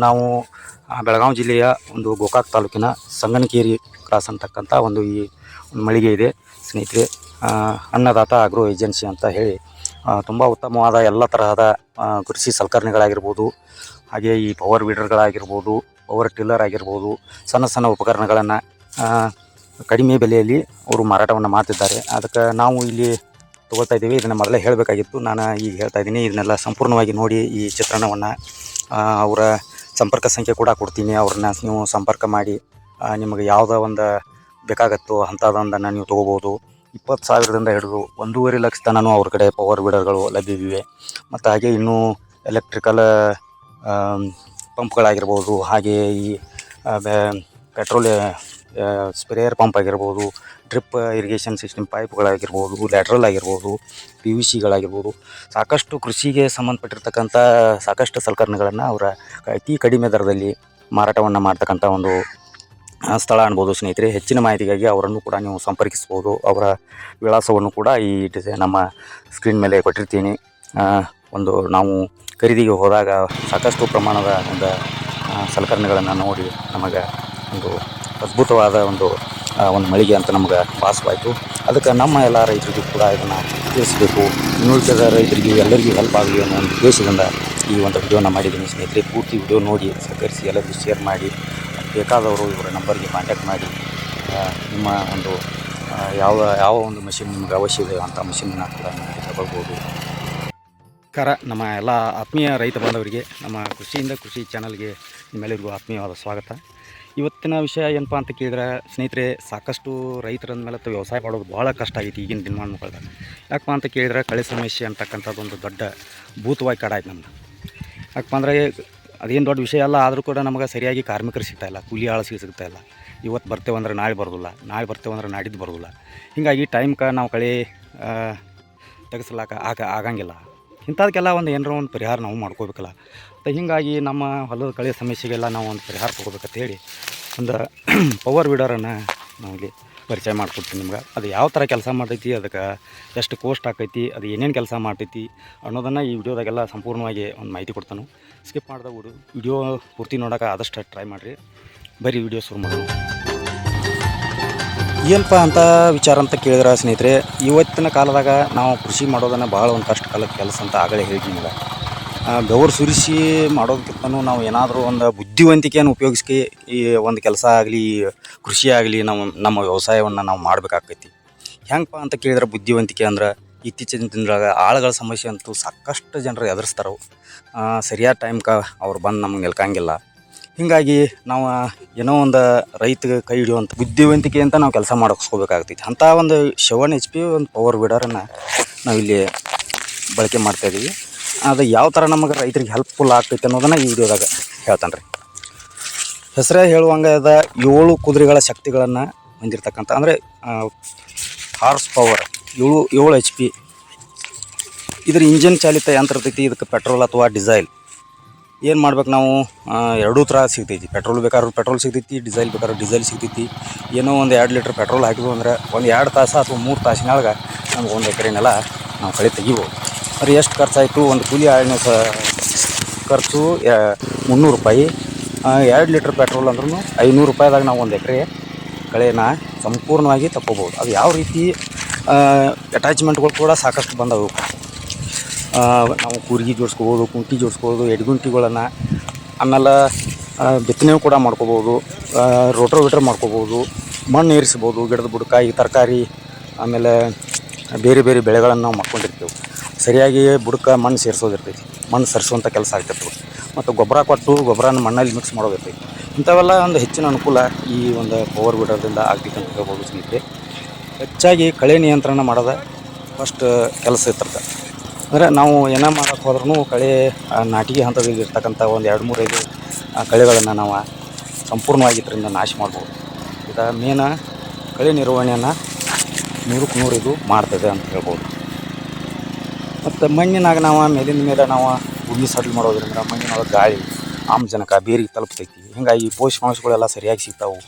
ನಾವು ಬೆಳಗಾವಿ ಜಿಲ್ಲೆಯ ಒಂದು ಗೋಕಾಕ್ ತಾಲೂಕಿನ ಸಂಗನಕೇರಿ ಕ್ರಾಸ್ ಅಂತಕ್ಕಂಥ ಒಂದು ಈ ಒಂದು ಮಳಿಗೆ ಇದೆ ಸ್ನೇಹಿತರೆ. ಅನ್ನದಾತ ಆಗ್ರೋ ಏಜೆನ್ಸಿ ಅಂತ ಹೇಳಿ ತುಂಬ ಉತ್ತಮವಾದ ಎಲ್ಲ ತರಹದ ಕೃಷಿ ಸಲಕರಣೆಗಳಾಗಿರ್ಬೋದು, ಹಾಗೆ ಈ ಪವರ್ ವೀಡರ್ಗಳಾಗಿರ್ಬೋದು, ಪವರ್ ಟಿಲ್ಲರ್ ಆಗಿರ್ಬೋದು, ಸಣ್ಣ ಸಣ್ಣ ಉಪಕರಣಗಳನ್ನು ಕಡಿಮೆ ಬೆಲೆಯಲ್ಲಿ ಅವರು ಮಾರಾಟವನ್ನು ಮಾಡ್ತಿದ್ದಾರೆ. ಅದಕ್ಕೆ ನಾವು ಇಲ್ಲಿ ತೊಗೊಳ್ತಾ ಇದ್ದೀವಿ. ಇದನ್ನು ಮೊದಲೇ ಹೇಳಬೇಕಾಗಿತ್ತು, ನಾನು ಈಗ ಹೇಳ್ತಾ ಇದ್ದೀನಿ. ಇದನ್ನೆಲ್ಲ ಸಂಪೂರ್ಣವಾಗಿ ನೋಡಿ ಈ ಚಿತ್ರಣವನ್ನು. ಅವರ ಸಂಪರ್ಕ ಸಂಖ್ಯೆ ಕೂಡ ಕೊಡ್ತೀನಿ, ಅವ್ರನ್ನ ನೀವು ಸಂಪರ್ಕ ಮಾಡಿ ನಿಮಗೆ ಯಾವುದೋ ಒಂದು ಬೇಕಾಗತ್ತೋ ಅಂಥದ್ದೊಂದನ್ನು ನೀವು ತೊಗೋಬೋದು. 20,000ದಿಂದ ಹಿಡಿದು 1.5 ಲಕ್ಷ ತನೂ ಅವ್ರ ಕಡೆ ಪವರ್ ವೀಡರ್ಗಳು ಲಭ್ಯವಿವೆ. ಮತ್ತು ಹಾಗೆ ಇನ್ನೂ ಎಲೆಕ್ಟ್ರಿಕಲ್ ಪಂಪ್ಗಳಾಗಿರ್ಬೋದು, ಹಾಗೆ ಈ ಪೆಟ್ರೋಲ್ ಸ್ಪ್ರೇಯರ್ ಪಂಪ್ ಆಗಿರ್ಬೋದು, ಡ್ರಿಪ್ ಇರಿಗೇಷನ್ ಸಿಸ್ಟಮ್ ಪೈಪ್ಗಳಾಗಿರ್ಬೋದು, ಲ್ಯಾಟ್ರಲ್ ಆಗಿರ್ಬೋದು, PVCಗಳಾಗಿರ್ಬೋದು, ಸಾಕಷ್ಟು ಕೃಷಿಗೆ ಸಂಬಂಧಪಟ್ಟಿರ್ತಕ್ಕಂಥ ಸಾಕಷ್ಟು ಸಲಕರಣೆಗಳನ್ನು ಅವರ ಅತಿ ಕಡಿಮೆ ದರದಲ್ಲಿ ಮಾರಾಟವನ್ನು ಮಾಡ್ತಕ್ಕಂಥ ಒಂದು ಸ್ಥಳ ಅನ್ಬೋದು ಸ್ನೇಹಿತರೆ. ಹೆಚ್ಚಿನ ಮಾಹಿತಿಗಾಗಿ ಅವರನ್ನು ಕೂಡ ನೀವು ಸಂಪರ್ಕಿಸ್ಬೋದು. ಅವರ ವಿಳಾಸವನ್ನು ಕೂಡ ಈ ನಮ್ಮ ಸ್ಕ್ರೀನ್ ಮೇಲೆ ಕೊಟ್ಟಿರ್ತೀನಿ. ಒಂದು ನಾವು ಖರೀದಿಗೆ ಹೋದಾಗ ಸಾಕಷ್ಟು ಪ್ರಮಾಣದ ಒಂದು ಸಲಕರಣೆಗಳನ್ನು ನೋಡಿ ನಮಗೆ ಒಂದು ಅದ್ಭುತವಾದ ಒಂದು ಮಳಿಗೆ ಅಂತ ನಮ್ಗೆ ಭಾಸವಾಯಿತು. ಅದಕ್ಕೆ ನಮ್ಮ ಎಲ್ಲ ರೈತರಿಗೂ ಕೂಡ ಇದನ್ನು ತಿಳಿಸಬೇಕು, ಇನ್ನುಳಿದ ರೈತರಿಗೂ ಎಲ್ಲರಿಗೂ ಹೆಲ್ಪ್ ಆಗಲಿ ಅನ್ನೋ ಒಂದು ಉದ್ದೇಶದಿಂದ ಈ ಒಂದು ವಿಡಿಯೋನ ಮಾಡಿದ್ದೀನಿ ಸ್ನೇಹಿತರೆ. ಪೂರ್ತಿ ವಿಡಿಯೋ ನೋಡಿ ಸಹಕರಿಸಿ, ಎಲ್ಲರಿಗೂ ಶೇರ್ ಮಾಡಿ. ಬೇಕಾದವರು ಇವರ ನಂಬರ್ಗೆ ಕಾಂಟ್ಯಾಕ್ಟ್ ಮಾಡಿ ನಿಮ್ಮ ಒಂದು ಯಾವ ಒಂದು ಮಷಿನ್ ನಿಮ್ಗೆ ಅವಶ್ಯವಿದೆ ಅಂಥ ಮಷಿನ್ನ ಕೂಡ ನಿಮಗೆ ತಗೊಳ್ಬೋದು. ನಮ್ಮ ಎಲ್ಲ ಆತ್ಮೀಯ ರೈತ ಬಾಂಧವರಿಗೆ ನಮ್ಮ ಕೃಷಿಯಿಂದ ಕೃಷಿ ಚಾನಲ್ಗೆ ನಿಮ್ಮೆಲ್ಲರಿಗೂ ಆತ್ಮೀಯವಾದ ಸ್ವಾಗತ. ಇವತ್ತಿನ ವಿಷಯ ಏನಪ್ಪ ಅಂತ ಕೇಳಿದ್ರೆ ಸ್ನೇಹಿತರೆ, ಸಾಕಷ್ಟು ರೈತರ ಮೇಲೆ ವ್ಯವಸಾಯ ಮಾಡೋದು ಭಾಳ ಕಷ್ಟ ಆಗೈತಿ ಈಗಿನ ದಿನಮಾನಗಳಾಗ. ಯಾಕಪ್ಪ ಅಂತ ಕೇಳಿದ್ರೆ ಕಳೆ ಸಮಸ್ಯೆ ಅಂತಕ್ಕಂಥದ್ದು ಒಂದು ದೊಡ್ಡ ಭೂತವಾಗಿ ಕಾಡಾಯ್ತು ನಮ್ಗೆ. ಯಾಕಪ್ಪ ಅಂದರೆ ಅದೇನು ದೊಡ್ಡ ವಿಷಯ ಅಲ್ಲ, ಆದರೂ ಕೂಡ ನಮಗೆ ಸರಿಯಾಗಿ ಕಾರ್ಮಿಕರು ಸಿಗ್ತಾಯಿಲ್ಲ, ಕೂಲಿ ಆಳು ಸಿಗ್ತಾಯಿಲ್ಲ. ಇವತ್ತು ಬರ್ತೇವೆ ಅಂದ್ರೆ ನಾಳೆ ಬರೋದಿಲ್ಲ, ನಾಳೆ ಬರ್ತೇವೆ ಅಂದ್ರೆ ನಾಡಿದ್ದು ಬರೋದಿಲ್ಲ. ಹೀಗಾಗಿ ಟೈಮ್ಗೆ ನಾವು ಕಳೆ ಆಗಂಗಿಲ್ಲ. ಇಂಥದಕ್ಕೆಲ್ಲ ಒಂದು ಏನಾರ ಒಂದು ಪರಿಹಾರ ನಾವು ಮಾಡ್ಕೋಬೇಕಲ್ಲ. ಮತ್ತು ಹೀಗಾಗಿ ನಮ್ಮ ಹೊಲದ ಕಳೆ ಸಮಸ್ಯೆಗೆಲ್ಲ ನಾವು ಒಂದು ಪರಿಹಾರ ತೊಗೋಬೇಕಂತ ಹೇಳಿ ಒಂದು ಪವರ್ ವೀಡರನ್ನು ನಾವಿಲ್ಲಿ ಪರಿಚಯ ಮಾಡಿಕೊಡ್ತೀನಿ ನಿಮ್ಗೆ. ಅದು ಯಾವ ಥರ ಕೆಲಸ ಮಾಡ್ತೈತಿ, ಅದಕ್ಕೆ ಎಷ್ಟು ಕೋಸ್ಟ್ ಆಕೈತಿ, ಅದು ಏನೇನು ಕೆಲಸ ಮಾಡ್ತೈತಿ ಅನ್ನೋದನ್ನು ಈ ವಿಡಿಯೋದಾಗೆಲ್ಲ ಸಂಪೂರ್ಣವಾಗಿ ಒಂದು ಮಾಹಿತಿ ಕೊಡ್ತಾನೆ. ಸ್ಕಿಪ್ ಮಾಡಿದ ವಿಡಿಯೋ ಪೂರ್ತಿ ನೋಡೋಕೆ ಆದಷ್ಟು ಟ್ರೈ ಮಾಡಿರಿ. ಬರೀ ವಿಡಿಯೋ ಶುರು ಮಾಡೋಣ. ಏನಪ್ಪ ಅಂತ ವಿಚಾರ ಅಂತ ಕೇಳಿದ್ರೆ ಸ್ನೇಹಿತರೆ, ಇವತ್ತಿನ ಕಾಲದಾಗ ನಾವು ಕೃಷಿ ಮಾಡೋದನ್ನು ಭಾಳ ಒಂದು ಕಷ್ಟ ಕಾಲದ ಕೆಲಸ ಅಂತ ಆಗಲೇ ಹೇಳ್ತೀನಿ ನಿಮ್ಗೆ. ಬೆವರು ಸುರಿಸಿ ಮಾಡೋದಕ್ಕಿಂತನೂ ನಾವು ಏನಾದರೂ ಒಂದು ಬುದ್ಧಿವಂತಿಕೆಯನ್ನು ಉಪಯೋಗಿಸಿ ಈ ಒಂದು ಕೆಲಸ ಆಗಲಿ, ಕೃಷಿ ಆಗಲಿ, ನಮ್ಮ ವ್ಯವಸಾಯವನ್ನು ನಾವು ಮಾಡಬೇಕಾಗ್ತೈತಿ. ಹೆಂಗಪ್ಪ ಅಂತ ಕೇಳಿದ್ರೆ ಬುದ್ಧಿವಂತಿಕೆ ಅಂದ್ರೆ, ಇತ್ತೀಚಿನ ದಿನದಾಗ ಆಳುಗಳ ಸಮಸ್ಯೆ ಅಂತೂ ಸಾಕಷ್ಟು ಜನರು ಎದುರಿಸ್ತಾರೆ. ಸರಿಯಾದ ಟೈಮ್ಗೆ ಅವ್ರು ಬಂದು ನಮಗೆ ನಿಲ್ಕಂಗಿಲ್ಲ. ಹೀಗಾಗಿ ನಾವು ಏನೋ ಒಂದು ರೈತಗೆ ಕೈ ಹಿಡಿಯುವಂಥ ಬುದ್ಧಿವಂತಿಕೆ ಅಂತ ನಾವು ಕೆಲಸ ಮಾಡಿಸ್ಕೋಬೇಕಾಗ್ತೈತಿ. ಅಂಥ ಒಂದು 7 HP ಒಂದು ಪವರ್ ವೀಡರನ್ನು ನಾವಿಲ್ಲಿ ಬಳಕೆ ಮಾಡ್ತಾಯಿದ್ದೀವಿ. ಅದು ಯಾವ ಥರ ನಮಗೆ ರೈತರಿಗೆ ಹೆಲ್ಪ್ಫುಲ್ ಆಗ್ತೈತೆ ಅನ್ನೋದನ್ನು ಈ ವಿಡಿಯೋದಾಗ ಹೇಳ್ತಾನೆ ರೀ. ಹೆಸರೇ ಹೇಳುವಂಗೆ ಅದ 7 ಕುದುರೆಗಳ ಶಕ್ತಿಗಳನ್ನು ಹೊಂದಿರತಕ್ಕಂಥ, ಅಂದರೆ ಹಾರ್ಸ್ ಪವರ್ 7 HP. ಇದ್ರ ಇಂಜಿನ್ ಚಾಲಿತ ಯಂತ್ರ ಇರ್ತೈತಿ. ಇದಕ್ಕೆ ಪೆಟ್ರೋಲ್ ಅಥವಾ ಡೀಸೆಲ್ ಏನು ಮಾಡ್ಬೇಕು ನಾವು, ಎರಡೂ ಥರ ಸಿಗ್ತೈತಿ. ಪೆಟ್ರೋಲ್ ಬೇಕಾದ್ರೂ ಪೆಟ್ರೋಲ್ ಸಿಗ್ತೈತಿ, ಡೀಸೆಲ್ ಬೇಕಾದ್ರೂ ಡೀಸೆಲ್ ಸಿಗ್ತೈತಿ. ಏನೋ ಒಂದು 2 ಲೀಟ್ರ್ ಪೆಟ್ರೋಲ್ ಹಾಕಿದ್ವು ಅಂದ್ರೆ ಒಂದು 2 ತಾಸು ಅಥವಾ 3 ತಾಸಿನೊಳಗೆ ನಮ್ಗೆ 1 ಎಕರೆನೆಲ್ಲ ನಾವು ಕಳೆ ತೆಗಿಬೋದು. ಅದು ಎಷ್ಟು ಖರ್ಚಾಯಿತು, ಒಂದು ಕೂಲಿ ಆಳಿನ ಖರ್ಚು 300 ರೂಪಾಯಿ. 2 ಲೀಟ್ರ್ ಪೆಟ್ರೋಲ್ ಅಂದ್ರೂ 500 ರೂಪಾಯಿದಾಗ ನಾವು 1 ಎಕರೆ ಕಳೆನ ಸಂಪೂರ್ಣವಾಗಿ ತಗೋಬೋದು. ಅದು ಯಾವ ರೀತಿ ಅಟ್ಯಾಚ್ಮೆಂಟ್ಗಳು ಕೂಡ ಸಾಕಷ್ಟು ಬಂದವು. ನಾವು ಕೂರ್ಗಿ ಜೋಡಿಸ್ಕೋಬೋದು, ಕುಂಟಿ ಜೋಡಿಸ್ಕೋಬೋದು, ಎಡ್ಗುಂಟಿಗಳನ್ನು. ಆಮೇಲೆ ಬಿತ್ತನೆ ಕೂಡ ಮಾಡ್ಕೋಬೋದು, ರೋಟೋವೇಟರ್ ಮಾಡ್ಕೋಬೋದು, ಮಣ್ಣು ಏರಿಸ್ಬೋದು, ಗಿಡದ ಬುಡಕಾಯಿ, ತರಕಾರಿ, ಆಮೇಲೆ ಬೇರೆ ಬೇರೆ ಬೆಳೆಗಳನ್ನು ನಾವು ಮಾಡ್ಕೊಂಡಿರ್ತೀವಿ. ಸರಿಯಾಗಿ ಬುಡಕ್ಕೆ ಮಣ್ಣು ಸೇರಿಸೋದಿರ್ತೈತಿ, ಮಣ್ಣು ಸರಿಸುವಂಥ ಕೆಲಸ ಆಗ್ತಿರ್ತದೆ. ಮತ್ತು ಗೊಬ್ಬರ ಕೊಟ್ಟು ಗೊಬ್ಬರನ ಮಣ್ಣಲ್ಲಿ ಮಿಕ್ಸ್ ಮಾಡೋದಿರ್ತೈತಿ. ಇಂಥವೆಲ್ಲ ಒಂದು ಹೆಚ್ಚಿನ ಅನುಕೂಲ ಈ ಒಂದು ಪವರ್ ವೀಡರ್ದಿಂದ ಆಗ್ತೈತೆ ಅಂತ ಹೇಳ್ಬೋದು ಸ್ನೇಹಿತರೆ. ಹೆಚ್ಚಾಗಿ ಕಳೆ ನಿಯಂತ್ರಣ ಮಾಡೋದು ಫಸ್ಟ್ ಕೆಲಸ ಇರ್ತದೆ. ಅಂದರೆ ನಾವು ಏನೇ ಮಾಡೋಕ್ಕೆ ಹೋದ್ರೂ ಕಳೆ ನಾಟಿಗೆ ಹಂತದಲ್ಲಿ ಇರ್ತಕ್ಕಂಥ ಒಂದು 2-3-5 ಕಳೆಗಳನ್ನು ನಾವು ಸಂಪೂರ್ಣವಾಗಿ ಇದರಿಂದ ನಾಶ ಮಾಡ್ಬೋದು. ಇದು ಮೇನ ಕಳೆ ನಿರ್ವಹಣೆಯನ್ನು 100ಕ್ಕೆ 100 ಇದು ಮಾಡ್ತದೆ ಅಂತ ಹೇಳ್ಬೋದು. ಮತ್ತು ಮಣ್ಣಿನಾಗ ನಾವು ಮೇಲಿನ ಮೇಲೆ ನಾವು ಭೂಮಿ ಸಡ್ಲ್ ಮಾಡೋದ್ರಿಂದ ಮಣ್ಣಿನೊಳಗೆ ಗಾಳಿ, ಆಮ್ಲಜನಕ ಬೇರಿಗೆ ತಲುಪ್ತೈತಿ. ಹೀಗಾಗಿ ಪೋಷಕಾಂಶಗಳೆಲ್ಲ ಸರಿಯಾಗಿ ಸಿಗ್ತಾವೆ.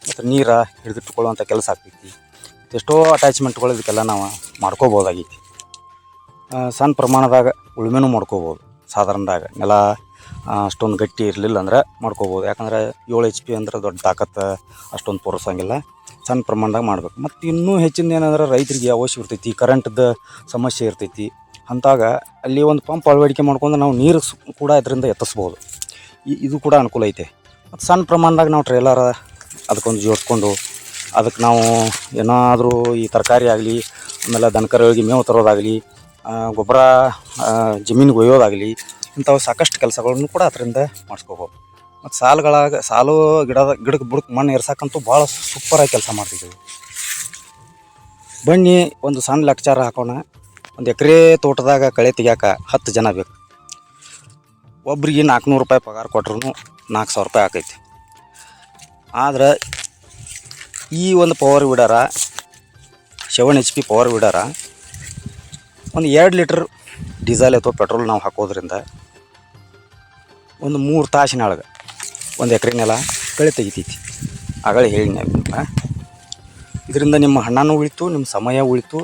ಮತ್ತು ನೀರು ಹಿಡಿದಿಟ್ಟುಕೊಳ್ಳುವಂಥ ಕೆಲಸ ಆಗ್ತೈತಿ. ಎಷ್ಟೋ ಅಟ್ಯಾಚ್ಮೆಂಟ್ಗಳು ಇದಕ್ಕೆಲ್ಲ ನಾವು ಮಾಡ್ಕೋಬೋದಾಗೈತಿ. ಸಣ್ಣ ಪ್ರಮಾಣದಾಗ ಉಳುಮೆನೂ ಮಾಡ್ಕೋಬೋದು. ಸಾಧಾರಣದಾಗ ನೆಲ ಅಷ್ಟೊಂದು ಗಟ್ಟಿ ಇರಲಿಲ್ಲ ಅಂದ್ರೆ ಮಾಡ್ಕೋಬೋದು. ಯಾಕಂದ್ರೆ 7 HP ಅಂದ್ರೆ ದೊಡ್ಡ ತಾಕತ್ತು ಅಷ್ಟೊಂದು ಪೂರೈಸೋಂಗಿಲ್ಲ. ಸಣ್ಣ ಪ್ರಮಾಣದಾಗ ಮಾಡ್ಬೇಕು. ಮತ್ತು ಇನ್ನೂ ಹೆಚ್ಚಿಂದ ಏನಂದ್ರೆ ರೈತರಿಗೆ ಅವಶ್ಯ ಇರ್ತೈತಿ, ಕರೆಂಟ್ದು ಸಮಸ್ಯೆ ಇರ್ತೈತಿ. ಅಂತಾಗ ಅಲ್ಲಿ ಒಂದು ಪಂಪ್ ಅಳವಡಿಕೆ ಮಾಡ್ಕೊಂಡು ನಾವು ನೀರು ಕೂಡ ಇದರಿಂದ ಎತ್ತಿಸ್ಬೋದು. ಇದು ಕೂಡ ಅನುಕೂಲ ಐತೆ. ಮತ್ತು ಸಣ್ಣ ಪ್ರಮಾಣದಾಗ ನಾವು ಟ್ರೇಲರ ಅದಕ್ಕೊಂದು ಜೋಡಿಸ್ಕೊಂಡು ಅದಕ್ಕೆ ನಾವು ಏನಾದರೂ ಈ ತರಕಾರಿ ಆಗಲಿ, ಆಮೇಲೆ ದನಕರುಗಳಿಗೆ ಮೇವು ತರೋದಾಗಲಿ, ಗೊಬ್ಬರ ಜಮೀನಿಗೆ ಒಯ್ಯೋದಾಗಲಿ, ಇಂಥವು ಸಾಕಷ್ಟು ಕೆಲಸಗಳನ್ನು ಕೂಡ ಅದರಿಂದ ಮಾಡಿಸ್ಕೋಬೋದು. ಮತ್ತು ಸಾಲು ಗಿಡಕ್ಕೆ ಬುಡಕ್ಕೆ ಮಣ್ಣು ಏರ್ಸಕ್ಕಂತೂ ಭಾಳ ಸೂಪರಾಗಿ ಕೆಲಸ ಮಾಡ್ತಿದ್ದೀವಿ. ಬನ್ನಿ ಒಂದು ಸಣ್ಣ ಲೆಕ್ಚರ್ ಹಾಕೋಣ. ಒಂದು ಎಕರೆ ತೋಟದಾಗ ಕಳೆ ತೆಗಿಯಾಕ 10 ಜನ ಬೇಕು. ಒಬ್ರಿಗೆ 400 ರೂಪಾಯಿ ಪಗಾರ ಕೊಟ್ರೂ 4,000 ರೂಪಾಯಿ ಆಕೈತಿ. ಆದ್ರೆ ಈ ಒಂದು ಪವರ್ ವೀಡರ 7 HP ಪವರ್ ವೀಡರ ಒಂದು 2 ಲೀಟ್ರ್ ಡೀಸೆಲ್ ಅಥವಾ ಪೆಟ್ರೋಲ್ ನಾವು ಹಾಕೋದ್ರಿಂದ ಒಂದು 3 ತಾಸಿನೊಳಗೆ ಒಂದು ಎಕರೆನೆಲ್ಲ ಕಳೆ ತೆಗಿತೈತಿ. ಆಗಲೇ ಹೇಳಿನ ಇದರಿಂದ ನಿಮ್ಮ ಹಣನೂ ಉಳಿತು, ನಿಮ್ಮ ಸಮಯ ಉಳಿತು,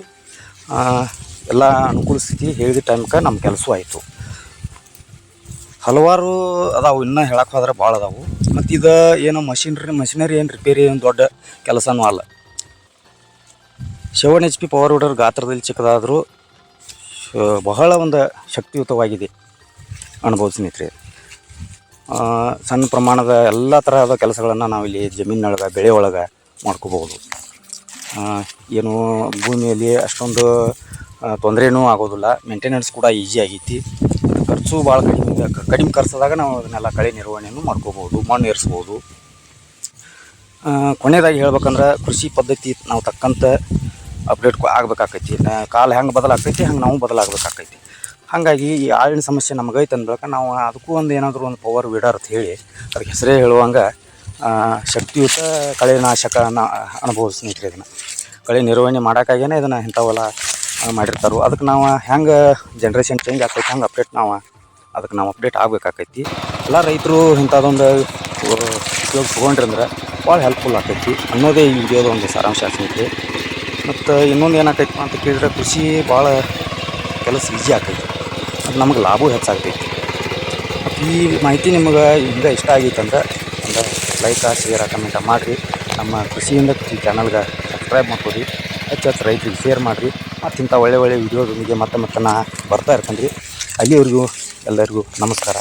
ಎಲ್ಲ ಅನುಕೂಲ ಸ್ಥಿತಿ ಹೇಳಿದ ಟೈಮ್ಗೆ ನಮ್ಮ ಕೆಲಸ ಆಯಿತು. ಹಲವಾರು ಅದಾವು, ಇನ್ನೂ ಹೇಳಕ್ಕೆ ಹೋದ್ರೆ ಭಾಳ ಅದಾವು. ಮತ್ತು ಇದು ಏನೋ ಮಷಿನರಿ ಏನು ರಿಪೇರಿ ಏನು ದೊಡ್ಡ ಕೆಲಸನೂ ಅಲ್ಲ. 7 HP ಪವರ್ ವೀಡರ್ ಗಾತ್ರದಲ್ಲಿ ಚಿಕ್ಕದಾದರೂ ಬಹಳ ಒಂದು ಶಕ್ತಿಯುತವಾಗಿದೆ ಅನ್ಬೋದು ಸ್ನೇಹಿತರೆ. ಸಣ್ಣ ಪ್ರಮಾಣದ ಎಲ್ಲ ಥರದ ಕೆಲಸಗಳನ್ನು ನಾವಿಲ್ಲಿ ಜಮೀನೊಳಗೆ ಬೆಳೆ ಒಳಗೆ ಮಾಡ್ಕೋಬೋದು. ಏನು ಭೂಮಿಯಲ್ಲಿ ಅಷ್ಟೊಂದು ತೊಂದರೆನೂ ಆಗೋದಿಲ್ಲ. ಮೇಂಟೆನೆನ್ಸ್ ಕೂಡ ಈಸಿ ಆಗೈತಿ. ಖರ್ಚು ಭಾಳ ಕಡಿಮೆ ಖರ್ಚದಾಗ ನಾವು ಅದನ್ನೆಲ್ಲ ಕಳೆ ನಿರ್ವಹಣೆಯನ್ನು ಮಾಡ್ಕೋಬೋದು, ಮಣ್ಣು ಏರಿಸ್ಬೋದು. ಕೊನೆಯದಾಗಿ ಹೇಳ್ಬೇಕಂದ್ರೆ ಕೃಷಿ ಪದ್ಧತಿ ನಾವು ತಕ್ಕಂತೆ ಅಪ್ಡೇಟ್ ಆಗಬೇಕಾಕೈತಿ. ಕಾಲ ಹೆಂಗೆ ಬದಲಾಗ್ತೈತಿ ಹಂಗೆ ನಾವು ಬದಲಾಗಬೇಕಾಕೈತಿ. ಹಾಗಾಗಿ ಈ ಆಳಿನ ಸಮಸ್ಯೆ ನಮಗೈತೆ ಅಂದ್ಬೇಕು ನಾವು ಅದಕ್ಕೂ ಒಂದು ಏನಾದರೂ ಒಂದು ಪವರ್ ವೀಡರ್ ಅಂತ ಹೇಳಿ ಅದಕ್ಕೆ ಹೆಸರೇ ಹೇಳುವಂಗೆ ಶಕ್ತಿಯುತ ಕಳೆನಾಶಕ ಅನ್ಬೋದು ಸ್ನೇಹಿತರೆ. ಇದನ್ನು ಕಳೆ ನಿರ್ವಹಣೆ ಮಾಡೋಕ್ಕಾಗೇ ಇದನ್ನು ಇಂಥವೆಲ್ಲ ಮಾಡಿರ್ತಾರೆ. ಅದಕ್ಕೆ ನಾವು ಹೆಂಗೆ ಜನ್ರೇಷನ್ ಚೇಂಜ್ ಆಗ್ತೈತಿ ಹಂಗೆ ಅದಕ್ಕೆ ನಾವು ಅಪ್ಡೇಟ್ ಆಗಬೇಕಾಕೈತಿ. ಎಲ್ಲ ರೈತರು ಇಂಥದ್ದೊಂದು ಉಪಯೋಗ ತೊಗೊಂಡ್ರಂದ್ರೆ ಭಾಳ ಹೆಲ್ಪ್ಫುಲ್ ಆಗ್ತೈತಿ ಅನ್ನೋದೇ ಈ ವಿಡಿಯೋದ ಒಂದು ಸಾರಾಂಶ ಸ್ನೇಹಿತರೆ. ಮತ್ತು ಇನ್ನೊಂದು ಏನಾಕೈತಿ ಅಂತ ಕೇಳಿದ್ರೆ ಕೃಷಿ ಭಾಳ ಕೆಲಸ ಈಜಿ ಆಗ್ತೈತಿ, ಅದು ನಮಗೆ ಲಾಭವೂ ಹೆಚ್ಚಾಗ್ತೈತಿ. ಮತ್ತು ಈ ಮಾಹಿತಿ ನಿಮಗೆ ಹಿಂಗೆ ಇಷ್ಟ ಆಗೈತೆ ಅಂದ್ರೆ ಒಂದು ಲೈಕ್, ಶೇರ್, ಕಮೆಂಟ್ ಮಾಡಿರಿ. ನಮ್ಮ ಕೃಷಿಯಿಂದ ಚಾನಲ್ಗೆ ಸಬ್ಸ್ಕ್ರೈಬ್ ಮಾಡ್ಕೊಡಿ. ಹೆಚ್ಚು ರೈತರಿಗೆ ಶೇರ್ ಮಾಡಿರಿ. ಮತ್ತು ಇಂಥ ಒಳ್ಳೆ ವಿಡಿಯೋದೊಂದಿಗೆ ಮತ್ತೆ ನಾ ಬರ್ತಾ ಇರ್ತೀನಿ ರೀ. ಅಲ್ಲಿವರೆಗೂ ಎಲ್ಲರಿಗೂ ನಮಸ್ಕಾರ.